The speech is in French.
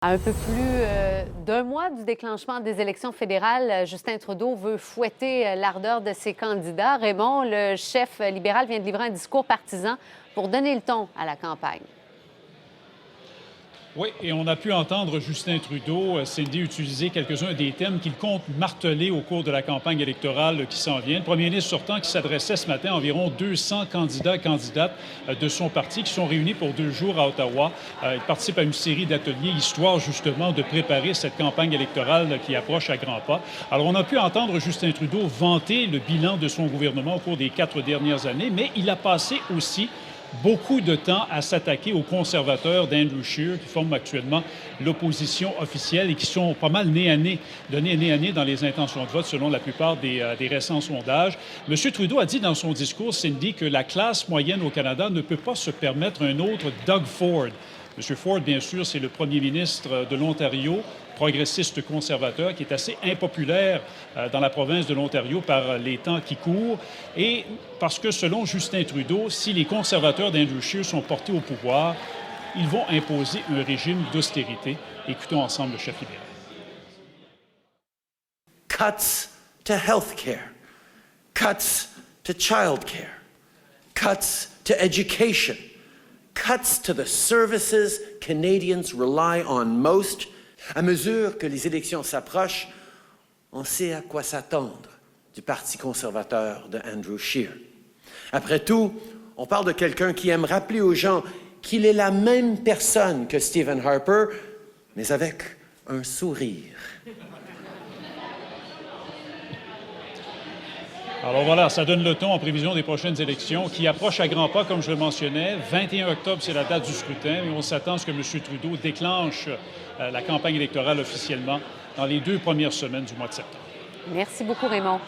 À un peu plus d'un mois du déclenchement des élections fédérales, Justin Trudeau veut fouetter l'ardeur de ses candidats. Raymond, le chef libéral, vient de livrer un discours partisan pour donner le ton à la campagne. Oui, et on a pu entendre Justin Trudeau, Cindy, utiliser quelques-uns des thèmes qu'il compte marteler au cours de la campagne électorale qui s'en vient. Le premier ministre sortant qui s'adressait ce matin à environ 200 candidats et candidates de son parti qui sont réunis pour 2 jours à Ottawa. Il participe à une série d'ateliers histoire justement de préparer cette campagne électorale qui approche à grands pas. Alors on a pu entendre Justin Trudeau vanter le bilan de son gouvernement au cours des 4 dernières années, mais il a passé aussi beaucoup de temps à s'attaquer aux conservateurs d'Andrew Scheer, qui forment actuellement l'opposition officielle et qui sont pas mal nez à nez dans les intentions de vote, selon la plupart des récents sondages. M. Trudeau a dit dans son discours, Cindy, que la classe moyenne au Canada ne peut pas se permettre un autre Doug Ford. M. Ford, bien sûr, c'est le premier ministre de l'Ontario, progressiste conservateur, qui est assez impopulaire dans la province de l'Ontario par les temps qui courent. Et parce que, selon Justin Trudeau, si les conservateurs d'Andrew Scheer sont portés au pouvoir, ils vont imposer un régime d'austérité. Écoutons ensemble le chef libéral. Cuts to health care, cuts to child care, cuts to education, cuts to the services Canadians rely on most. À mesure que les élections s'approchent, on sait à quoi s'attendre du Parti conservateur de Andrew Scheer. Après tout, on parle de quelqu'un qui aime rappeler aux gens qu'il est la même personne que Stephen Harper, mais avec un sourire. Alors voilà, ça donne le ton en prévision des prochaines élections qui approchent à grands pas, comme je le mentionnais. 21 octobre, c'est la date du scrutin, mais on s'attend à ce que M. Trudeau déclenche la campagne électorale officiellement dans les 2 premières semaines du mois de septembre. Merci beaucoup, Raymond.